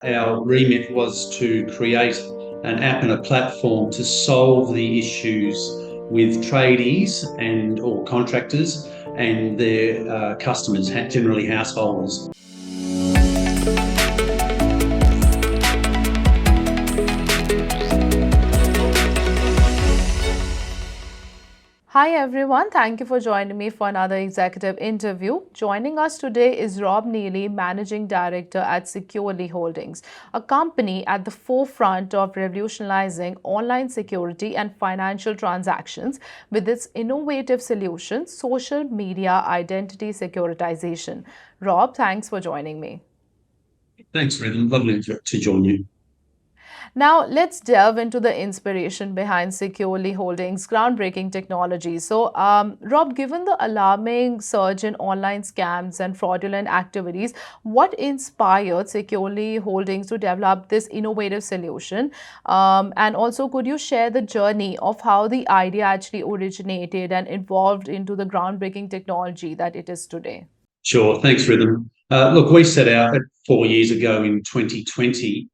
Our remit was to create an app and a platform to solve the issues with tradies and or contractors and their customers, generally householders. Hi everyone, thank you for joining me for another executive interview. Joining us today is Rob Neely, Managing Director at Securely Holdings, a company at the forefront of revolutionizing online security and financial transactions with its innovative solution, social media identity securitization. Rob, thanks for joining me. Thanks, Rhythm. Lovely to join you. Now, let's delve into the inspiration behind Securely Holdings' groundbreaking technology. So, Rob, given the alarming surge in online scams and fraudulent activities, what inspired Securely Holdings to develop this innovative solution? And also, could you share the journey of how the idea actually originated and evolved into the groundbreaking technology that it is today? Sure. Thanks, Rhythm. Look, we set out 4 years ago in 2020.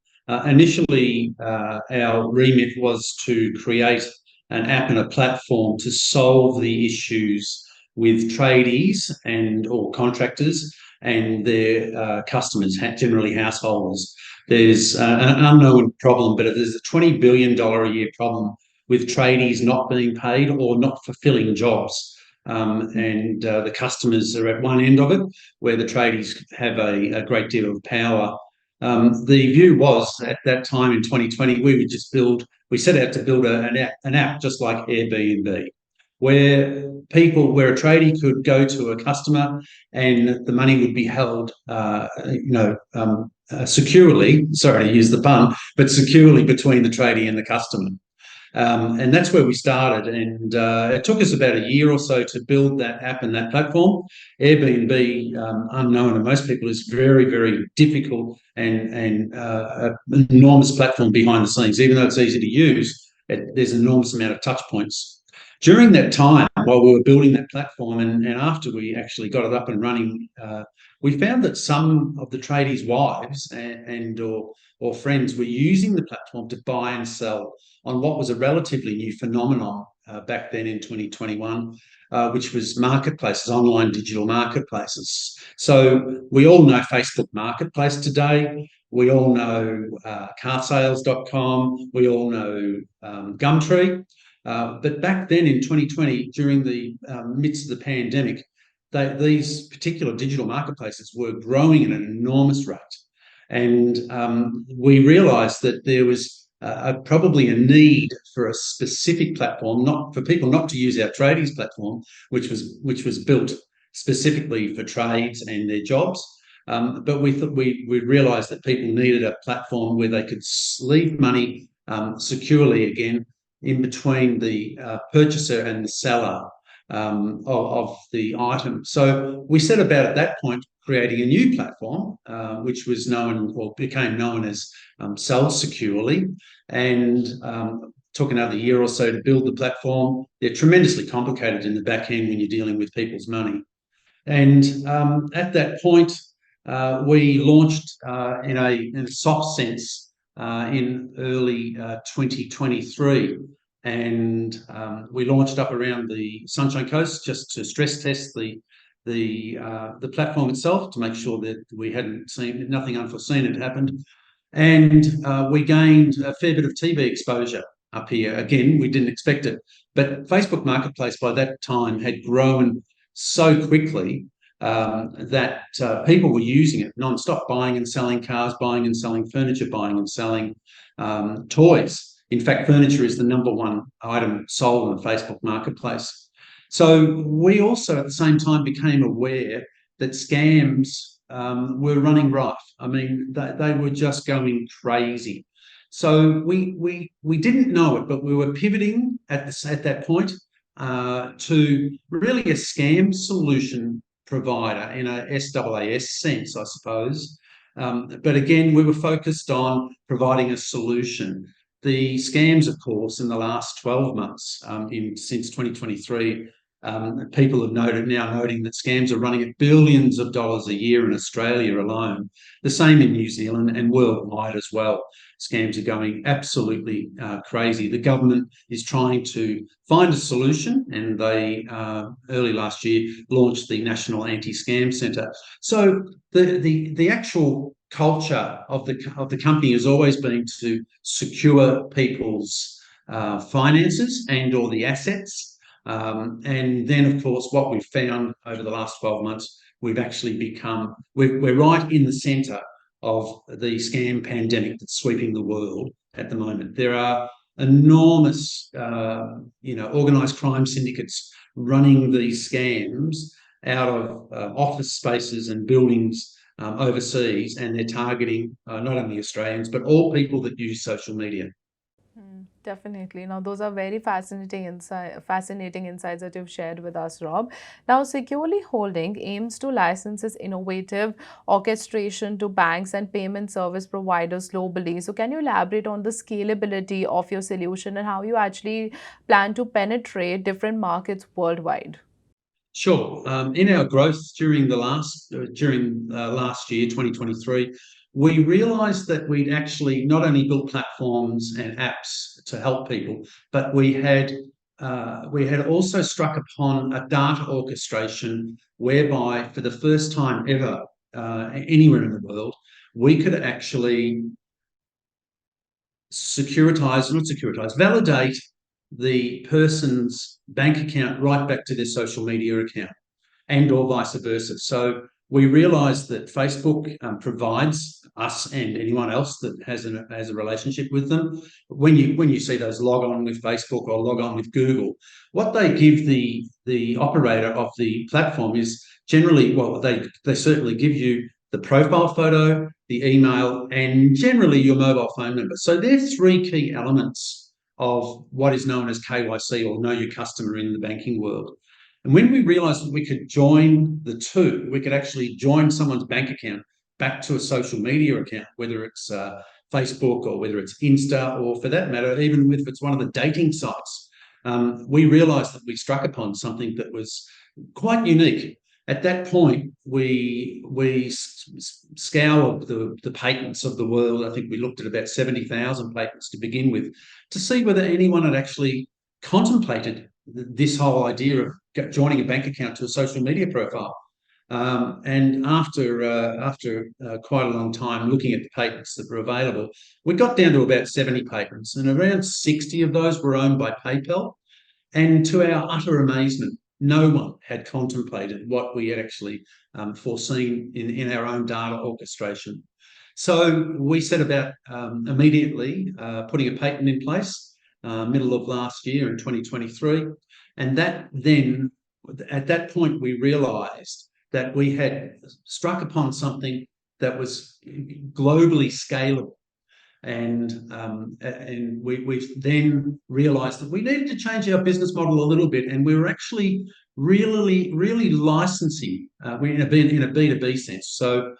Initially, our remit was to create an app and a platform to solve the issues with tradies and or contractors and their customers, generally householders. There's an unknown problem, but there's a $20 billion a year problem with tradies not being paid or not fulfilling jobs. And the customers are at one end of it, where the tradies have a great deal of power. The view was at that time in 2020, we set out to build an app just like Airbnb, where where a tradie could go to a customer and the money would be held, securely, sorry to use the pun, but securely between the tradie and the customer. And that's where we started. And it took us about a year or so to build that app and that platform. Airbnb, unknown to most people, is very, very difficult and an enormous platform behind the scenes. Even though it's easy to use, there's an enormous amount of touch points. During that time, while we were building that platform and after we actually got it up and running, we found that some of the tradies' wives or friends were using the platform to buy and sell on what was a relatively new phenomenon back then in 2021, which was marketplaces, online digital marketplaces. So we all know Facebook Marketplace today. We all know carsales.com. We all know Gumtree. But back then in 2020, during the midst of the pandemic, these particular digital marketplaces were growing at an enormous rate. And we realised that there was probably a need for a specific platform, not for people not to use our tradies platform, which was built specifically for trades and their jobs. But we realised that people needed a platform where they could leave money securely again in between the purchaser and the seller of the item. So we set about at that point creating a new platform, which was known or became known as Sell Securely, and took another year or so to build the platform. They're tremendously complicated in the back end when you're dealing with people's money. And at that point, we launched in a soft sense in early 2023. And we launched up around the Sunshine Coast just to stress test the platform itself to make sure that we hadn't seen nothing unforeseen had happened. And we gained a fair bit of TV exposure up here. Again, we didn't expect it. But Facebook Marketplace by that time had grown so quickly that people were using it non-stop, buying and selling cars, buying and selling furniture, buying and selling toys. In fact, furniture is the number one item sold on the Facebook Marketplace. So we also, at the same time, became aware that scams were running rife. I mean, they were just going crazy. So we didn't know it, but we were pivoting at that point to really a scam solution provider in a SaaS sense, I suppose. But again, we were focused on providing a solution. The scams, of course, in the last 12 months, since 2023, People have noting that scams are running at billions of dollars a year in Australia alone. The same in New Zealand and worldwide as well. Scams are going absolutely crazy. The government is trying to find a solution, and they early last year launched the National Anti-Scam Centre. So the actual culture of the company has always been to secure people's finances and or the assets. And then, of course, what we've found over the last 12 months, we've actually we're right in the centre of the scam pandemic that's sweeping the world at the moment. There are enormous, organised crime syndicates running these scams out of office spaces and buildings overseas, and they're targeting not only Australians, but all people that use social media. Definitely. Now, those are very fascinating insights that you've shared with us, Rob. Now, Securely Holding aims to license its innovative orchestration to banks and payment service providers globally. So, can you elaborate on the scalability of your solution and how you actually plan to penetrate different markets worldwide? Sure. In our growth during last year, 2023, we realised that we'd actually not only built platforms and apps to help people, but we had also struck upon a data orchestration whereby, for the first time ever anywhere in the world, we could actually validate the person's bank account right back to their social media account, and or vice versa. So we realised that Facebook provides us and anyone else that has a relationship with them. When you see those log on with Facebook or log on with Google, what they give the operator of the platform is generally, well, they certainly give you the profile photo, the email, and generally your mobile phone number. So there's three key elements of what is known as KYC, or know your customer, in the banking world. And when we realised that we could join the two, we could actually join someone's bank account back to a social media account, whether it's Facebook or whether it's Insta, or for that matter, even if it's one of the dating sites. We realised that we struck upon something that was quite unique. At that point, we scoured the patents of the world. I think we looked at about 70,000 patents to begin with, to see whether anyone had actually contemplated this whole idea of joining a bank account to a social media profile. And after quite a long time looking at the patents that were available, we got down to about 70 patents, and around 60 of those were owned by PayPal. And to our utter amazement, no one had contemplated what we had actually foreseen in our own data orchestration. So we set about immediately putting a patent in place, middle of last year in 2023. And that then, at that point, we realised that we had struck upon something that was globally scalable. And we've then realised that we needed to change our business model a little bit, and we were actually really licensing in a B2B sense. So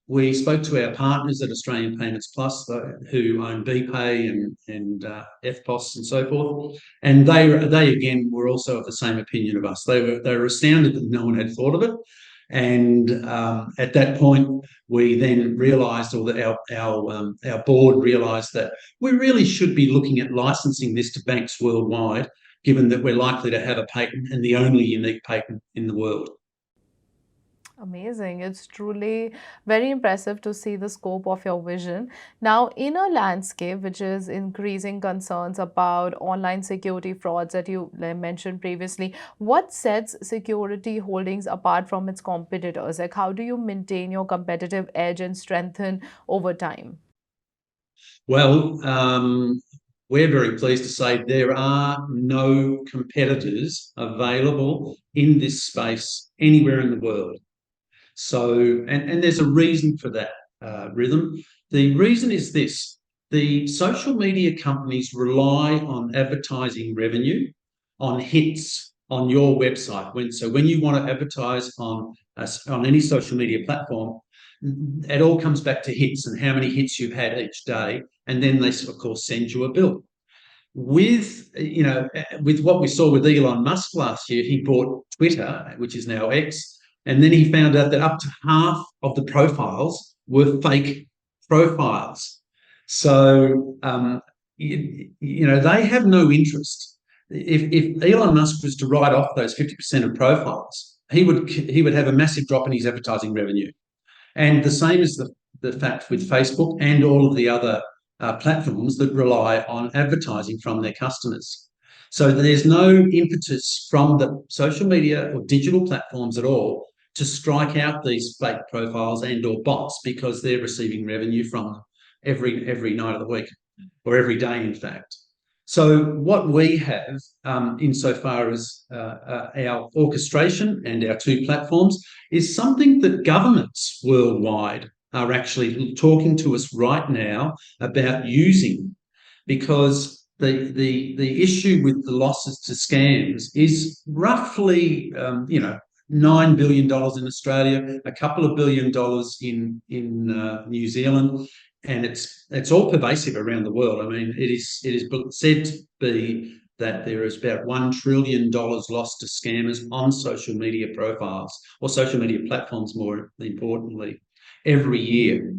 we spoke to our partners at Australian Payments Plus, who own BPay and FPOS and so forth, and they again were also of the same opinion of us. They were astounded that no one had thought of it. And at that point, we then realised, or that our board realised, that we really should be looking at licensing this to banks worldwide, given that we're likely to have a patent, and the only unique patent in the world. Amazing. It's truly very impressive to see the scope of your vision. Now, in a landscape which is increasing concerns about online security frauds that you mentioned previously, what sets Security Holdings apart from its competitors? Like, how do you maintain your competitive edge and strengthen over time? Well, we're very pleased to say there are no competitors available in this space anywhere in the world. So, and there's a reason for that, Rhythm. The reason is this: the social media companies rely on advertising revenue, on hits on your website. When you want to advertise on any social media platform, it all comes back to hits and how many hits you've had each day, and then they, of course, send you a bill. with with what we saw with Elon Musk last year, he bought Twitter, which is now X, and then he found out that up to half of the profiles were fake profiles. So they have no interest. If Elon Musk was to write off those 50% of profiles, he would have a massive drop in his advertising revenue. And the same is the fact with Facebook and all of the other platforms that rely on advertising from their customers. So there's no impetus from the social media or digital platforms at all to strike out these fake profiles and or bots, because they're receiving revenue from them every night of the week, or every day, in fact. So what we have, insofar as our orchestration and our two platforms, is something that governments worldwide are actually talking to us right now about using, because the issue with the losses to scams is roughly $9 billion in Australia, a couple of $1 billion in New Zealand, and it's all pervasive around the world. I mean, it is said to be that there is about $1 trillion lost to scammers on social media profiles, or social media platforms, more importantly, every year.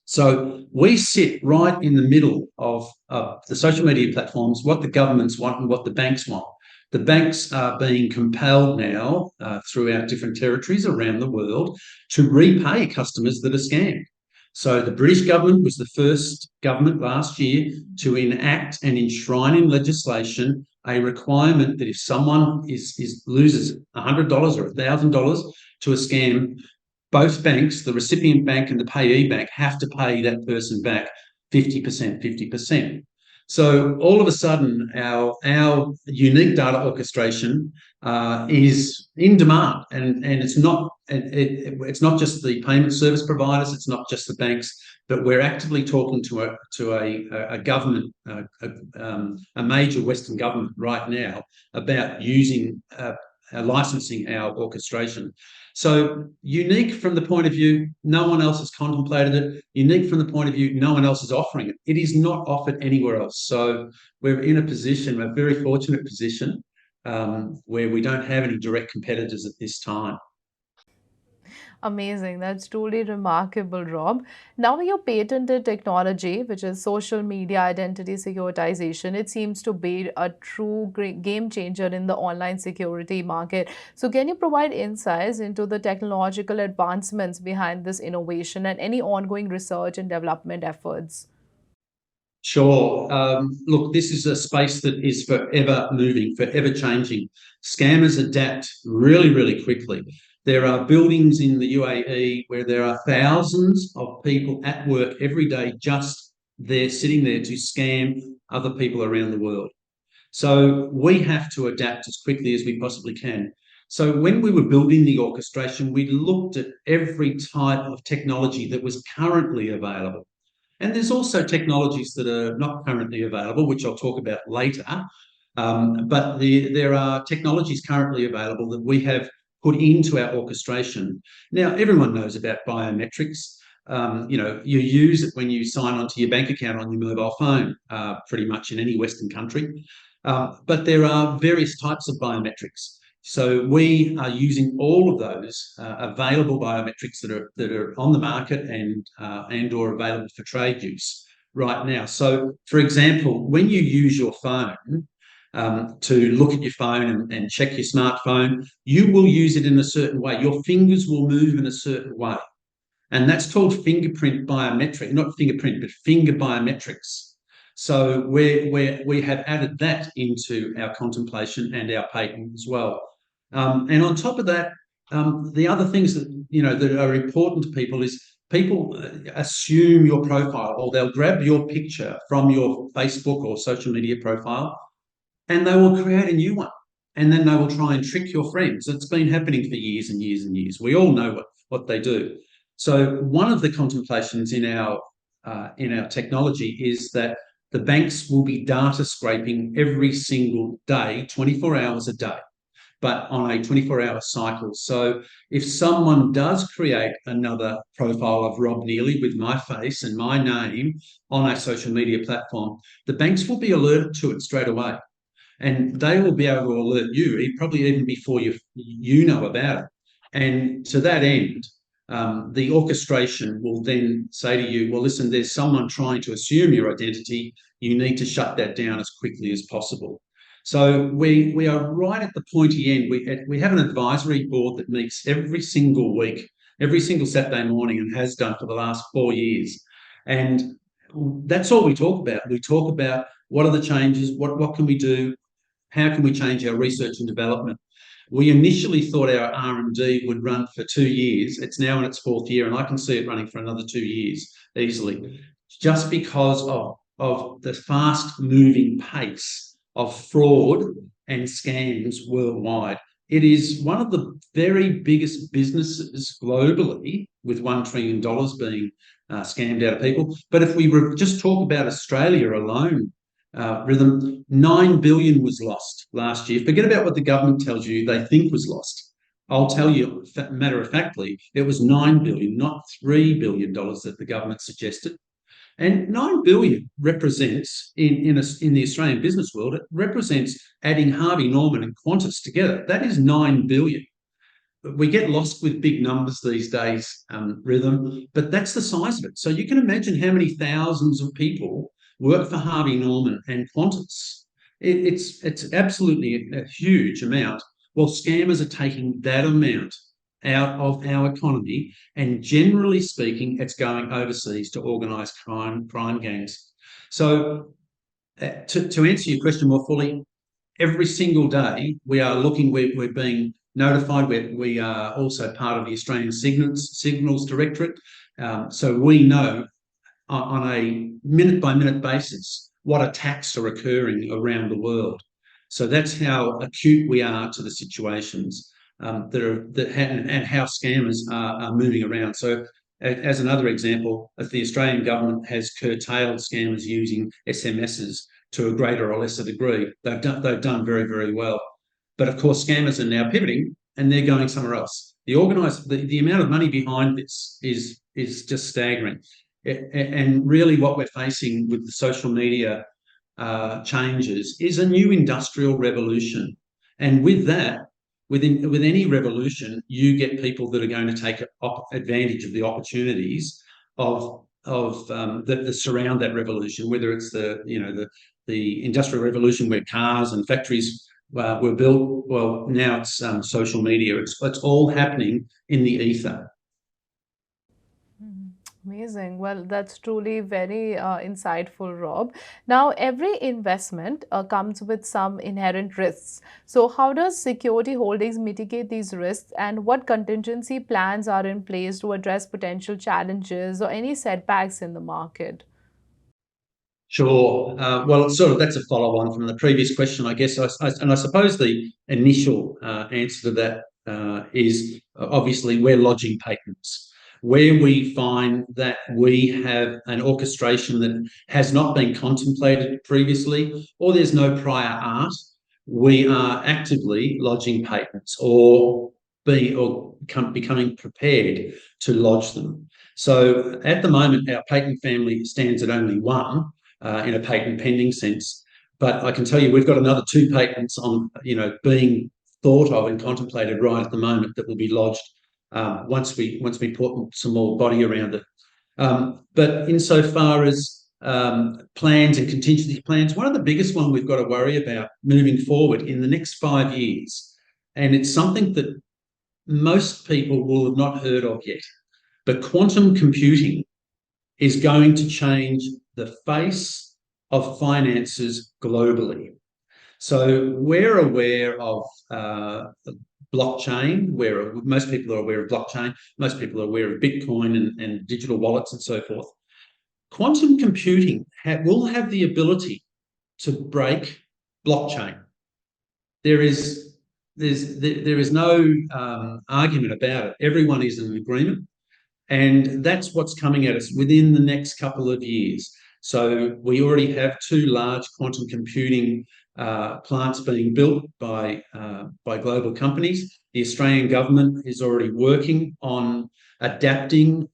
So we sit right in the middle of the social media platforms, what the governments want and what the banks want. The banks are being compelled now, throughout different territories around the world, to repay customers that are scammed. So the British government was the first government last year to enact and enshrine in legislation a requirement that if someone loses $100 or $1,000 to a scam, both banks, the recipient bank and the payee bank, have to pay that person back 50%, 50%. So all of a sudden, our unique data orchestration is in demand, and it's not just the payment service providers, it's not just the banks, but we're actively talking to a government, a major Western government right now, about using licensing our orchestration. So unique from the point of view, no one else has contemplated it. Unique from the point of view, no one else is offering it. It is not offered anywhere else. So we're in a very fortunate position, where we don't have any direct competitors at this time. Amazing. That's truly remarkable, Rob. Now, your patented technology, which is social media identity securitization, it seems to be a true great game changer in the online security market. So, can you provide insights into the technological advancements behind this innovation and any ongoing research and development efforts? Sure. Look, this is a space that is forever moving, forever changing. Scammers adapt really, really quickly. There are buildings in the UAE where there are thousands of people at work every day, just there, sitting there to scam other people around the world. So we have to adapt as quickly as we possibly can. So when we were building the orchestration, we looked at every type of technology that was currently available. And there's also technologies that are not currently available, which I'll talk about later. But there are technologies currently available that we have put into our orchestration. Now, everyone knows about biometrics. You use it when you sign onto your bank account on your mobile phone, pretty much in any Western country. But there are various types of biometrics. So we are using all of those available biometrics that are on the market and or available for trade use right now. So, for example, when you use your phone to look at your phone and check your smartphone, you will use it in a certain way. Your fingers will move in a certain way. And that's called fingerprint biometric, not fingerprint, but finger biometrics. So we have added that into our contemplation and our patent as well. And on top of that, the other things that are important to people is people assume your profile, or they'll grab your picture from your Facebook or social media profile, and they will create a new one. And then they will try and trick your friends. It's been happening for years and years and years. We all know what they do. So one of the contemplations in our technology is that the banks will be data scraping every single day, 24 hours a day. but on a 24-hour cycle. So if someone does create another profile of Rob Neely with my face and my name on a social media platform, the banks will be alerted to it straight away. And they will be able to alert you, probably even before you know about it. And to that end, the orchestration will then say to you, well, listen, there's someone trying to assume your identity. You need to shut that down as quickly as possible. So we are right at the pointy end. We have an advisory board that meets every single week, every single Saturday morning, and has done for the last 4 years. And that's all we talk about. We talk about what are the changes, what can we do, how can we change our research and development. We initially thought our R&D would run for 2 years. It's now in its 4th year, and I can see it running for another 2 years easily, just because of the fast-moving pace of fraud and scams worldwide. It is one of the very biggest businesses globally, with $1 trillion being scammed out of people. But if we just talk about Australia alone, Rhythm, 9 billion was lost last year. Forget about what the government tells you they think was lost. I'll tell you, matter of factly, it was 9 billion, not $3 billion that the government suggested. And 9 billion represents, in the Australian business world, it represents adding Harvey Norman and Qantas together. That is 9 billion. We get lost with big numbers these days, Rhythm, but that's the size of it. So you can imagine how many thousands of people work for Harvey Norman and Qantas. It's absolutely a huge amount. Well, scammers are taking that amount out of our economy, and generally speaking, it's going overseas to organised crime gangs. So to answer your question more fully, every single day we are looking, we're being notified. We are also part of the Australian Signals Directorate. So we know on a minute-by-minute basis what attacks are occurring around the world. So that's how acute we are to the situations and how scammers are moving around. So as another example, if the Australian government has curtailed scammers using SMSs to a greater or lesser degree, they've done very, very well. But of course, scammers are now pivoting and they're going somewhere else. The amount of money behind this is just staggering. And really what we're facing with the social media changes is a new industrial revolution. And with that, with any revolution, you get people that are going to take advantage of the opportunities that surround that revolution, whether it's the industrial revolution where cars and factories were built. Well, now it's social media. It's all happening in the ether. Amazing. Well, that's truly very insightful, Rob. Now, every investment comes with some inherent risks. So, how does Security Holdings mitigate these risks, and what contingency plans are in place to address potential challenges or any setbacks in the market? Sure. Well, that's a follow-on from the previous question, I guess. And I suppose the initial answer to that is obviously we're lodging patents. Where we find that we have an orchestration that has not been contemplated previously, or there's no prior art, we are actively lodging patents or becoming prepared to lodge them. So at the moment, our patent family stands at only one in a patent pending sense. But I can tell you we've got another 2 patents on, being thought of and contemplated right at the moment that will be lodged once we put some more body around it. But insofar as plans and contingency plans, one of the biggest one we've got to worry about moving forward in the next 5 years, and it's something that most people will have not heard of yet, but quantum computing is going to change the face of finances globally. So we're aware of blockchain, where most people are aware of blockchain, most people are aware of Bitcoin and digital wallets and so forth. Quantum computing will have the ability to break blockchain. There is no argument about it. Everyone is in agreement. And that's what's coming at us within the next couple of years. So we already have 2 large quantum computing plants being built by global companies. The Australian government is already working on adapting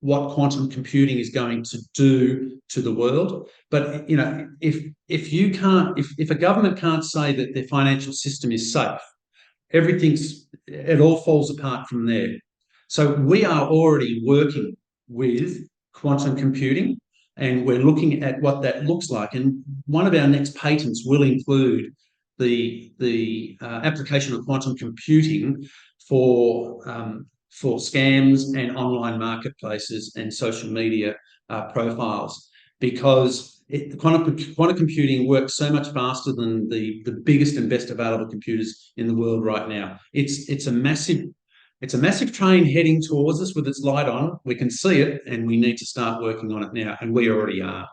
what quantum computing is going to do to the world. But if a government can't say that their financial system is safe, it all falls apart from there. So we are already working with quantum computing, and we're looking at what that looks like. And one of our next patents will include the application of quantum computing for scams and online marketplaces and social media profiles, because quantum computing works so much faster than the biggest and best available computers in the world right now. It's a massive train heading towards us with its light on. We can see it, and we need to start working on it now, and we already are.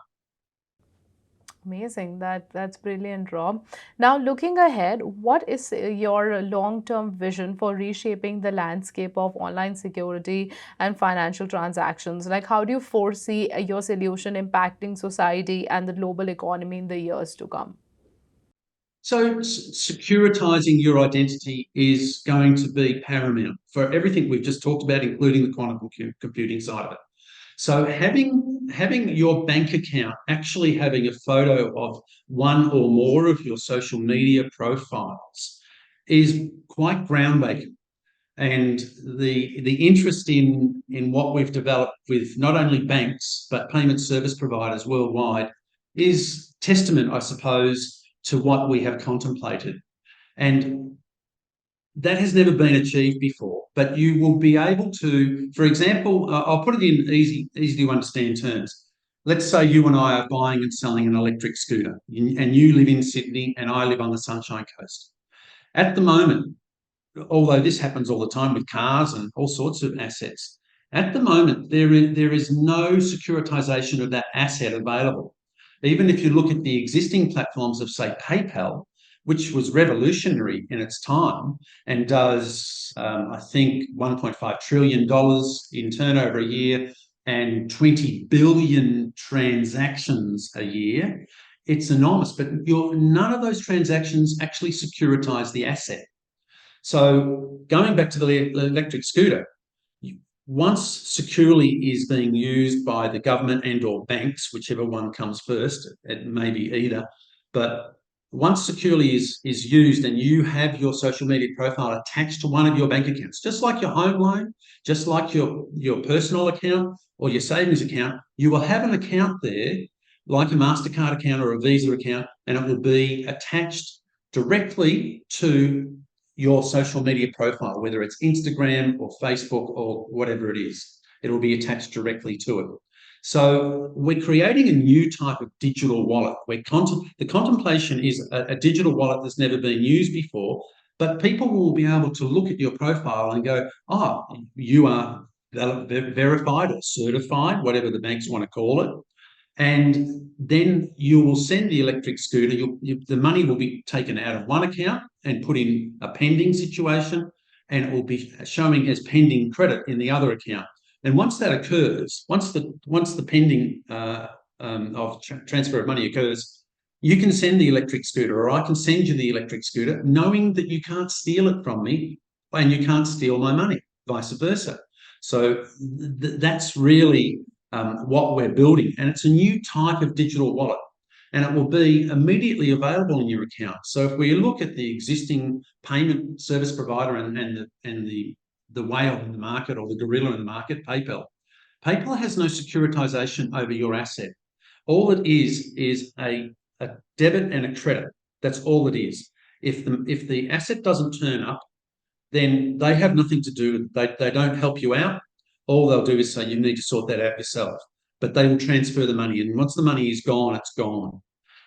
Amazing. That's brilliant, Rob. Now, looking ahead, what is your long-term vision for reshaping the landscape of online security and financial transactions? Like, how do you foresee your solution impacting society and the global economy in the years to come? So securitizing your identity is going to be paramount for everything we've just talked about, including the quantum computing side of it. So having your bank account actually having a photo of one or more of your social media profiles is quite groundbreaking. And the interest in what we've developed with not only banks but payment service providers worldwide is testament, I suppose, to what we have contemplated. And that has never been achieved before, but you will be able to, for example, I'll put it in easy to understand terms. Let's say you and I are buying and selling an electric scooter, and you live in Sydney and I live on the Sunshine Coast. At the moment, although this happens all the time with cars and all sorts of assets, at the moment there is no securitization of that asset available. Even if you look at the existing platforms of, say, PayPal, which was revolutionary in its time and does, I think, $1.5 trillion in turnover a year and 20 billion transactions a year, it's enormous. But none of those transactions actually securitize the asset. So going back to the electric scooter, once securely is being used by the government and or banks, whichever one comes first, it may be either, but once securely is used and you have your social media profile attached to one of your bank accounts, just like your home loan, just like your personal account or your savings account, you will have an account there like a MasterCard account or a Visa account, and it will be attached directly to your social media profile, whether it's Instagram or Facebook or whatever it is. It will be attached directly to it. So we're creating a new type of digital wallet where the contemplation is a digital wallet that's never been used before, but people will be able to look at your profile and go, oh, you are verified or certified, whatever the banks want to call it. And then you will send the electric scooter, the money will be taken out of one account and put in a pending situation, and it will be showing as pending credit in the other account. And once that occurs, once the pending transfer of money occurs, you can send the electric scooter, or I can send you the electric scooter, knowing that you can't steal it from me and you can't steal my money, vice versa. So that's really what we're building, and it's a new type of digital wallet, and it will be immediately available in your account. So if we look at the existing payment service provider and the whale in the market, or the gorilla in the market, PayPal has no securitization over your asset. All it is a debit and a credit. That's all it is. If the asset doesn't turn up, then they have nothing to do. They don't help you out. All they'll do is say you need to sort that out yourself. But they will transfer the money, and once the money is gone, it's gone.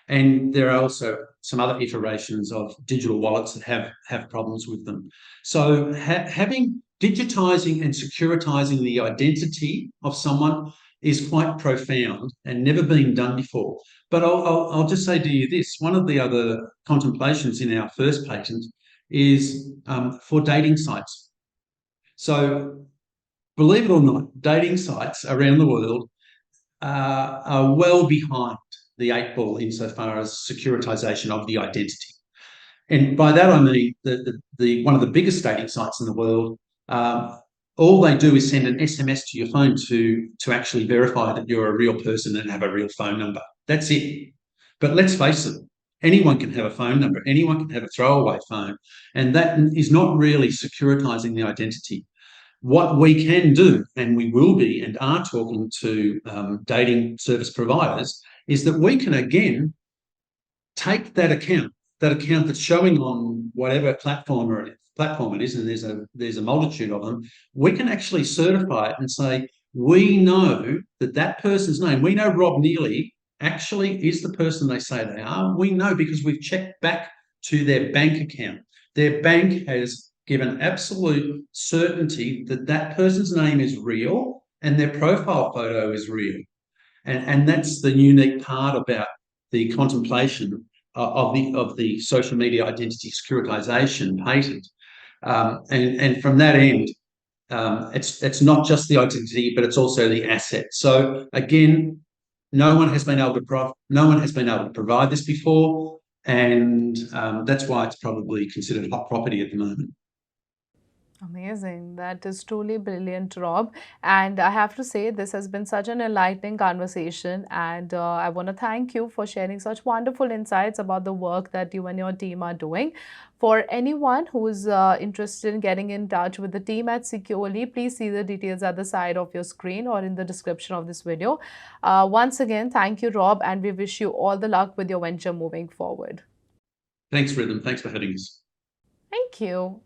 And there are also some other iterations of digital wallets that have problems with them. So having digitizing and securitizing the identity of someone is quite profound and never been done before. But I'll just say to you this: one of the other contemplations in our first patent is for dating sites. So believe it or not, dating sites around the world are well behind the eight ball insofar as securitization of the identity. And by that I mean one of the biggest dating sites in the world. All they do is send an SMS to your phone to actually verify that you're a real person and have a real phone number. That's it. But let's face it, anyone can have a phone number. Anyone can have a throwaway phone, and that is not really securitizing the identity. What we can do, and we will be and are talking to dating service providers, is that we can again take that account that's showing on whatever platform it is, and there's a multitude of them. We can actually certify it and say we know that person's name. We know Rob Neely actually is the person they say they are. We know because we've checked back to their bank account. Their bank has given absolute certainty that person's name is real and their profile photo is real. And that's the unique part about the contemplation of the social media identity securitization patent. And from that end, it's not just the identity, but it's also the asset. So again, no one has been able to provide this before, and that's why it's probably considered hot property at the moment. Amazing. That is truly brilliant, Rob. And I have to say, this has been such an enlightening conversation. And I want to thank you for sharing such wonderful insights about the work that you and your team are doing. For anyone who's interested in getting in touch with the team at Securely, please see the details at the side of your screen or in the description of this video. Once again, thank you, Rob, and we wish you all the luck with your venture moving forward. Thanks, Rhythm. Thanks for having us. Thank you.